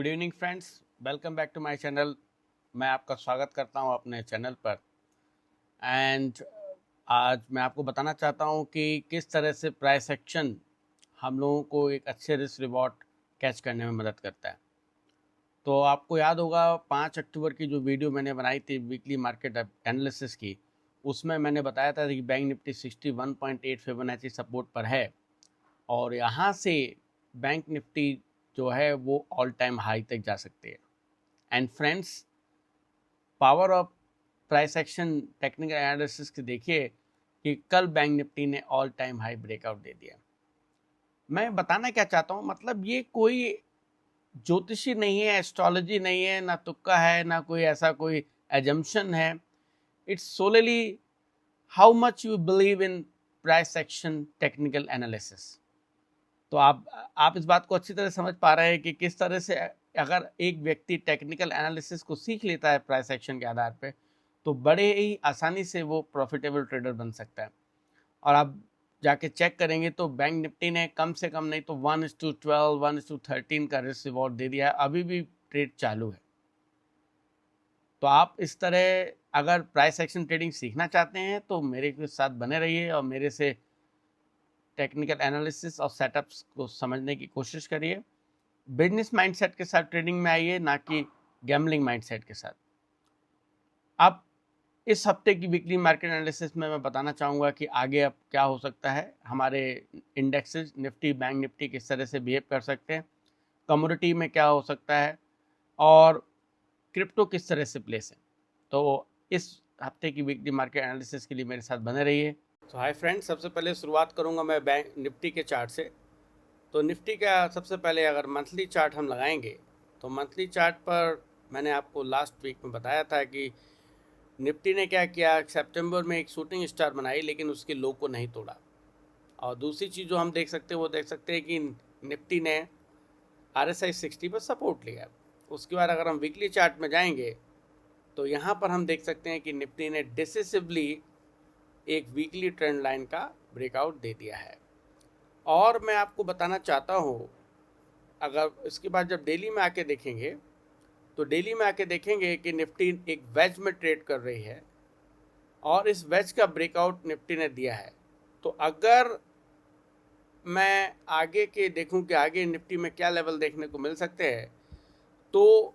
Good evening friends, welcome back to my channel. मैं आपका स्वागत करता हूं अपने चैनल पर। एंड आज मैं आपको बताना चाहता हूं कि किस तरह से प्राइस एक्शन हम लोगों को एक अच्छे रिस्क रिवॉर्ड कैच करने में मदद करता है। तो आपको याद होगा 5 अक्टूबर की जो वीडियो मैंने बनाई थी वीकली मार्केट एनालिसिस की, उसमें मैंने बताया था कि बैंक निफ्टी 61.8 फिबोनाची सपोर्ट पर है और यहाँ से बैंक निफ्टी जो है वो ऑल टाइम हाई तक जा सकती है। And friends, power of price action technical analysis के देखिए कि कल बैंक निफ्टी ने ऑल टाइम हाई ब्रेकआउट दे दिया। मैं बताना क्या चाहता हूँ, मतलब ये कोई ज्योतिषी नहीं है, एस्ट्रोलॉजी नहीं है, ना तुक्का है, ना कोई ऐसा कोई एजम्पशन है। It's solely how much you believe in price action technical analysis. तो आप इस बात को अच्छी तरह समझ पा रहे हैं कि किस तरह से अगर एक व्यक्ति टेक्निकल एनालिसिस को सीख लेता है प्राइस एक्शन के आधार पे, तो बड़े ही आसानी से वो प्रॉफिटेबल ट्रेडर बन सकता है। और आप जाके चेक करेंगे तो बैंक निफ्टी ने कम से कम नहीं तो 1:12, 1:13 का रिस्क रिवॉर्ड दे दिया है, अभी भी ट्रेड चालू है। तो आप इस तरह अगर प्राइस एक्शन ट्रेडिंग सीखना चाहते हैं तो मेरे के साथ बने रहिए और मेरे से टेक्निकल एनालिसिस और सेटअप्स को समझने की कोशिश करिए। बिजनेस माइंडसेट के साथ ट्रेडिंग में आइए, ना कि गैम्बलिंग माइंडसेट के साथ। अब इस हफ्ते की वीकली मार्केट एनालिसिस में मैं बताना चाहूँगा कि आगे अब क्या हो सकता है। हमारे इंडेक्सेस निफ्टी, बैंक निफ्टी किस तरह से बिहेव कर सकते हैं, कमोडिटी में क्या हो सकता है और क्रिप्टो किस तरह से प्लेस है। तो इस हफ्ते की वीकली मार्केट एनालिसिस के लिए मेरे साथ बने रहिए। तो हाय फ्रेंड्स, सबसे पहले शुरुआत करूँगा मैं बैंक निफ्टी के चार्ट से। तो निफ्टी का सबसे पहले अगर मंथली चार्ट हम लगाएंगे तो मंथली चार्ट पर मैंने आपको लास्ट वीक में बताया था कि निफ्टी ने क्या किया, सितंबर में एक शूटिंग स्टार बनाई लेकिन उसके लो को नहीं तोड़ा। और दूसरी चीज़ जो हम देख सकते हैं वो देख सकते हैं कि निफ्टी ने RSI 60 पर सपोर्ट लिया। उसके बाद अगर हम वीकली चार्ट में जाएंगे तो यहाँ पर हम देख सकते हैं कि निफ्टी ने डिसिसिवली एक वीकली ट्रेंड लाइन का ब्रेकआउट दे दिया है। और मैं आपको बताना चाहता हूँ, अगर इसके बाद जब डेली में आके देखेंगे तो डेली में आके देखेंगे कि निफ्टी एक वेज में ट्रेड कर रही है और इस वेज का ब्रेकआउट निफ्टी ने दिया है। तो अगर मैं आगे के देखूं कि आगे निफ्टी में क्या लेवल देखने को मिल सकते हैं, तो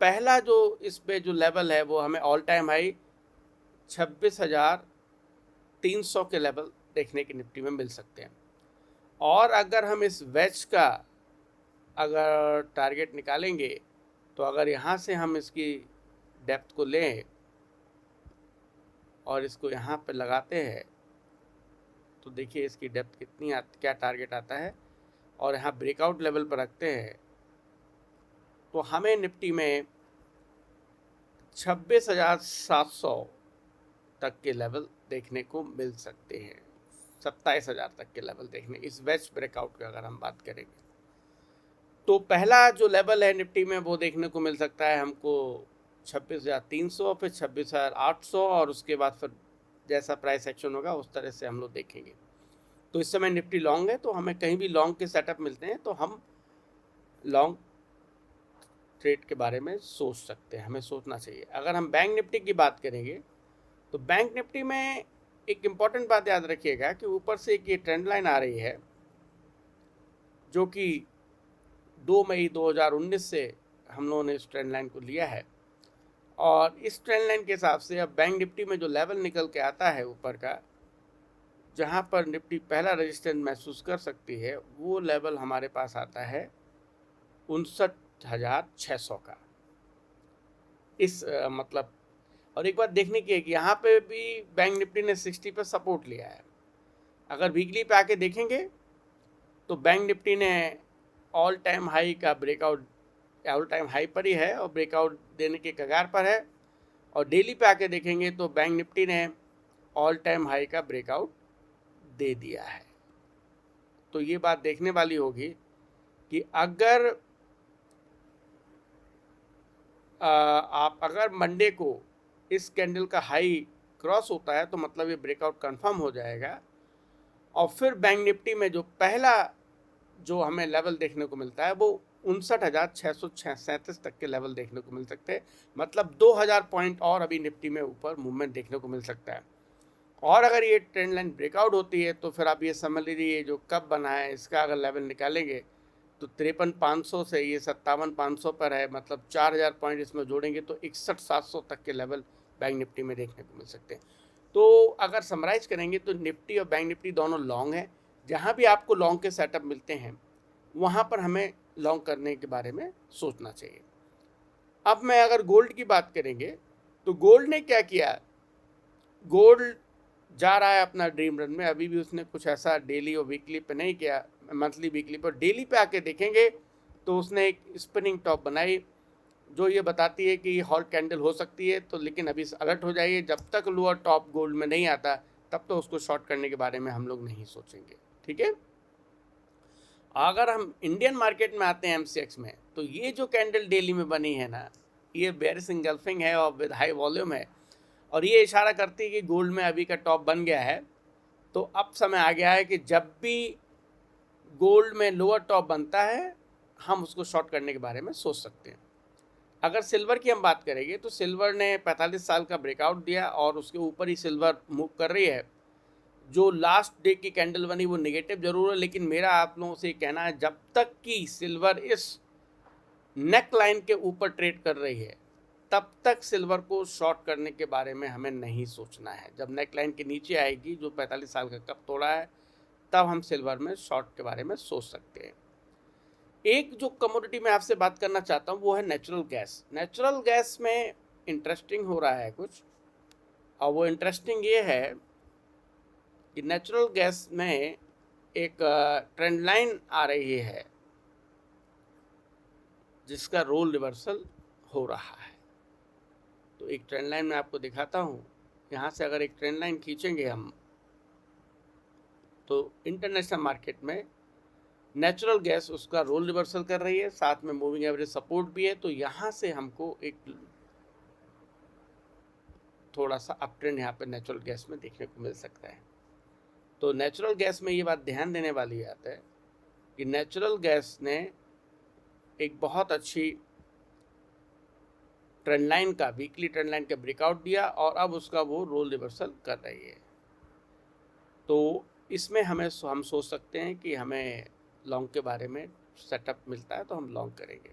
पहला जो इस पे जो लेवल है वो हमें ऑल टाइम हाई 26,300 के लेवल देखने के निफ्टी में मिल सकते हैं। और अगर हम इस वेज का अगर टारगेट निकालेंगे तो अगर यहाँ से हम इसकी डेप्थ को लें और इसको यहाँ पे लगाते हैं तो देखिए इसकी डेप्थ कितनी क्या टारगेट आता है, और यहाँ ब्रेकआउट लेवल पर रखते हैं तो हमें निफ्टी में 26,700 तक के लेवल देखने को मिल सकते हैं, 27,000 तक के लेवल देखने इस वेज ब्रेकआउट की अगर हम बात करेंगे। तो पहला जो लेवल है निफ्टी में वो देखने को मिल सकता है हमको 26,300, फिर 26,800 और उसके बाद फिर जैसा प्राइस एक्शन होगा उस तरह से हम लोग देखेंगे। तो इस समय निफ्टी लॉन्ग है, तो हमें कहीं भी लॉन्ग के सेटअप मिलते हैं तो हम लॉन्ग ट्रेड के बारे में सोच सकते हैं, हमें सोचना चाहिए। अगर हम बैंक निफ्टी की बात करेंगे तो बैंक निफ्टी में एक इम्पॉर्टेंट बात याद रखिएगा कि ऊपर से एक ये ट्रेंड लाइन आ रही है जो कि 2 मई 2019 से हम लोगों ने इस ट्रेंड लाइन को लिया है। और इस ट्रेंड लाइन के हिसाब से अब बैंक निफ्टी में जो लेवल निकल के आता है ऊपर का, जहाँ पर निफ्टी पहला रेजिस्टेंस महसूस कर सकती है, वो लेवल हमारे पास आता है 59,600 का। इस मतलब, और एक बात देखने की है कि यहाँ पे भी बैंक निफ्टी ने 60 पे सपोर्ट लिया है। अगर वीकली पे आके देखेंगे तो बैंक निफ्टी ने ऑल टाइम हाई का ब्रेकआउट, ऑल टाइम हाई पर ही है और ब्रेकआउट देने के कगार पर है। और डेली पे आके देखेंगे तो बैंक निफ्टी ने ऑल टाइम हाई का ब्रेकआउट दे दिया है। तो ये बात देखने वाली होगी कि अगर आप अगर मंडे को इस कैंडल का हाई क्रॉस होता है तो मतलब ये ब्रेकआउट कंफर्म हो जाएगा। और फिर बैंक निफ्टी में जो पहला जो हमें लेवल देखने को मिलता है वो 59,637 तक के लेवल देखने को मिल सकते हैं। मतलब 2,000 पॉइंट और अभी निफ्टी में ऊपर मूवमेंट देखने को मिल सकता है। और अगर ये ट्रेंड लाइन ब्रेकआउट होती है तो फिर आप ये समझ लीजिए जो कब बना है इसका अगर लेवल निकालेंगे तो 53,500 से ये 57,500 पर है। मतलब 4,000 पॉइंट इसमें जोड़ेंगे तो 61,700 तक के लेवल बैंक निफ्टी में देखने को मिल सकते हैं। तो अगर समराइज करेंगे तो निफ्टी और बैंक निफ्टी दोनों लॉन्ग है। जहाँ भी आपको लॉन्ग के सेटअप मिलते हैं वहाँ पर हमें लॉन्ग करने के बारे में सोचना चाहिए। अब मैं अगर गोल्ड की बात करेंगे तो गोल्ड ने क्या किया, गोल्ड जा रहा है अपना ड्रीम रन में। अभी भी उसने कुछ ऐसा डेली और वीकली पे नहीं किया, मंथली वीकली पर, डेली पे आके देखेंगे तो उसने एक स्पिनिंग टॉप बनाई जो ये बताती है कि हॉट कैंडल हो सकती है। तो लेकिन अभी अलर्ट हो जाइए, जब तक लोअर टॉप गोल्ड में नहीं आता तब तो उसको शॉर्ट करने के बारे में हम लोग नहीं सोचेंगे। ठीक है, अगर हम इंडियन मार्केट में आते हैं एमसीएक्स में, तो ये जो कैंडल डेली में बनी है ना, ये बेयरिश इंगल्फिंग है और विद हाई वॉल्यूम है और ये इशारा करती है कि गोल्ड में अभी का टॉप बन गया है। तो अब समय आ गया है कि जब भी गोल्ड में लोअर टॉप बनता है हम उसको शॉर्ट करने के बारे में सोच सकते हैं। अगर सिल्वर की हम बात करेंगे तो सिल्वर ने 45 साल का ब्रेकआउट दिया और उसके ऊपर ही सिल्वर मूव कर रही है। जो लास्ट डे की कैंडल बनी वो नेगेटिव जरूर है, लेकिन मेरा आप लोगों से कहना है जब तक कि सिल्वर इस नेक लाइन के ऊपर ट्रेड कर रही है तब तक सिल्वर को शॉर्ट करने के बारे में हमें नहीं सोचना है। जब नेक लाइन के नीचे आएगी जो 45 साल का कप तोड़ा है तब हम सिल्वर में शॉर्ट के बारे में सोच सकते हैं। एक जो कमोडिटी में आपसे बात करना चाहता हूँ वो है नेचुरल गैस। नेचुरल गैस में इंटरेस्टिंग हो रहा है कुछ, और वो इंटरेस्टिंग ये है कि नेचुरल गैस में एक ट्रेंड लाइन आ रही है जिसका रोल रिवर्सल हो रहा है। तो एक ट्रेंड लाइन मैं आपको दिखाता हूँ। यहाँ से अगर एक ट्रेंड लाइन खींचेंगे हम तो इंटरनेशनल मार्केट में नेचुरल गैस उसका रोल रिवर्सल कर रही है, साथ में मूविंग एवरेज सपोर्ट भी है। तो यहाँ से हमको एक थोड़ा सा अप ट्रेंड यहाँ पे नेचुरल गैस में देखने को मिल सकता है। तो नेचुरल गैस में ये बात ध्यान देने वाली बात है कि नेचुरल गैस ने एक बहुत अच्छी ट्रेंड लाइन का, वीकली ट्रेंड लाइन का ब्रेकआउट दिया और अब उसका वो रोल रिवर्सल कर रही है। तो इसमें हम सोच सकते हैं कि हमें लॉन्ग के बारे में सेटअप मिलता है तो हम लॉन्ग करेंगे।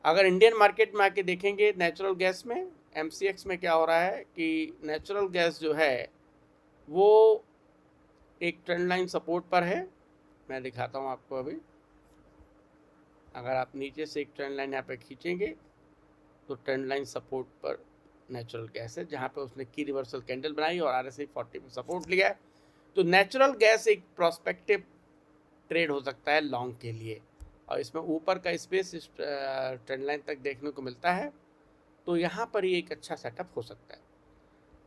अगर इंडियन मार्केट में आके देखेंगे नेचुरल गैस में, एमसीएक्स में क्या हो रहा है कि नेचुरल गैस जो है वो एक ट्रेंड लाइन सपोर्ट पर है। मैं दिखाता हूँ आपको अभी। अगर आप नीचे से एक ट्रेंड लाइन यहाँ पे खींचेंगे तो ट्रेंड लाइन सपोर्ट पर नेचुरल गैस है, जहाँ पे उसने की रिवर्सल कैंडल बनाई और RSI 40 में सपोर्ट लिया है। तो नेचुरल गैस एक प्रोस्पेक्टिव ट्रेड हो सकता है लॉन्ग के लिए, और इसमें ऊपर का स्पेस इस ट्रेंड लाइन तक देखने को मिलता है। तो यहाँ पर ही एक अच्छा सेटअप हो सकता है।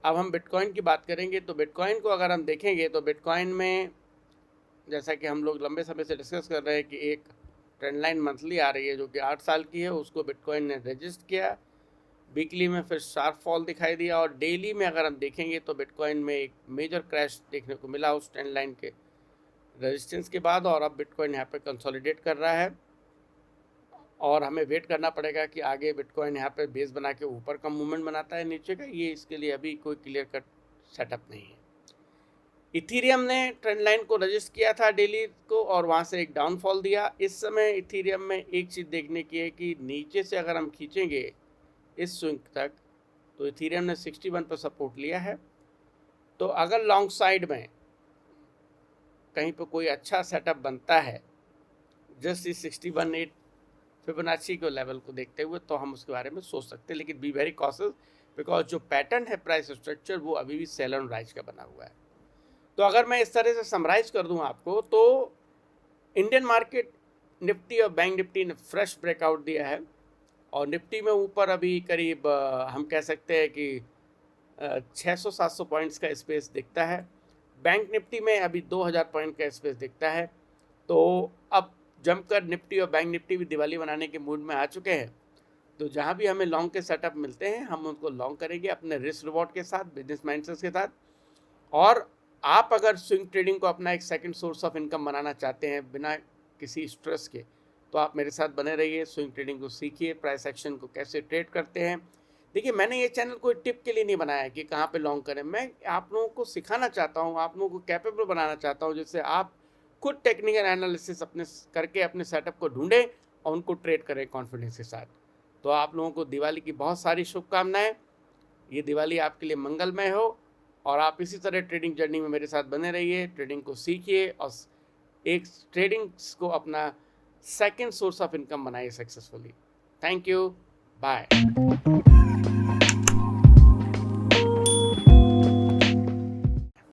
अब हम बिटकॉइन की बात करेंगे तो बिटकॉइन को अगर हम देखेंगे तो बिटकॉइन में जैसा कि हम लोग लंबे समय से डिस्कस कर रहे हैं कि एक ट्रेंड लाइन मंथली आ रही है जो कि 8 साल की है, उसको बिटकॉइन ने रजिस्ट किया। वीकली में फिर शार्प फॉल दिखाई दिया और डेली में अगर हम देखेंगे तो बिटकॉइन में एक मेजर क्रैश देखने को मिला उस ट्रेंड लाइन के रेजिस्टेंस के बाद, और अब बिटकॉइन यहाँ पे कंसोलिडेट कर रहा है और हमें वेट करना पड़ेगा कि आगे बिटकॉइन यहाँ पे बेस बना के ऊपर का मूवमेंट बनाता है नीचे का, ये इसके लिए अभी कोई क्लियर कट सेटअप नहीं है। इथीरियम ने ट्रेंड लाइन को रजिस्ट किया था डेली को और वहाँ से एक डाउनफॉल दिया। इस समय इथीरियम में एक चीज़ देखने की है कि नीचे से अगर हम खींचेंगे इस स्विंग तक तो इथीरियम ने 61 पर सपोर्ट लिया है। तो अगर लॉन्ग साइड में कहीं पर कोई अच्छा सेटअप बनता है जस्ट इस 61.8 फिबोनाची के लेवल को देखते हुए तो हम उसके बारे में सोच सकते हैं, लेकिन बी वेरी कॉशियस बिकॉज जो पैटर्न है प्राइस स्ट्रक्चर वो अभी भी सेल ऑन राइज का बना हुआ है। तो अगर मैं इस तरह से समराइज कर दूं आपको तो इंडियन मार्केट निफ्टी और बैंक निफ्टी ने फ्रेश ब्रेकआउट दिया है और निफ्टी में ऊपर अभी करीब हम कह सकते हैं कि 600-700 पॉइंट्स का स्पेस दिखता है। बैंक निफ्टी में अभी 2000 पॉइंट का स्पेस दिखता है। तो अब जमकर निफ्टी और बैंक निफ्टी भी दिवाली बनाने के मूड में आ चुके हैं। तो जहाँ भी हमें लॉन्ग के सेटअप मिलते हैं हम उनको लॉन्ग करेंगे अपने रिस्क रिवॉर्ड के साथ, बिजनेस माइंडसेट के साथ। और आप अगर स्विंग ट्रेडिंग को अपना एक सेकंड सोर्स ऑफ इनकम बनाना चाहते हैं बिना किसी स्ट्रेस के, तो आप मेरे साथ बने रहिए, स्विंग ट्रेडिंग को सीखिए, प्राइस एक्शन को कैसे ट्रेड करते हैं। देखिए, मैंने ये चैनल कोई टिप के लिए नहीं बनाया है कि कहाँ पे लॉन्ग करें। मैं आप लोगों को सिखाना चाहता हूँ, आप लोगों को कैपेबल बनाना चाहता हूँ, जिससे आप खुद टेक्निकल एनालिसिस अपने करके अपने सेटअप को ढूंढें और उनको ट्रेड करें कॉन्फिडेंस के साथ। तो आप लोगों को दिवाली की बहुत सारी शुभकामनाएं। ये दिवाली आपके लिए मंगलमय हो और आप इसी तरह ट्रेडिंग जर्नी में मेरे साथ बने रहिए, ट्रेडिंग को सीखिए और एक ट्रेडिंग को अपना सेकंड सोर्स ऑफ इनकम बनाइए सक्सेसफुली। Thank you, bye.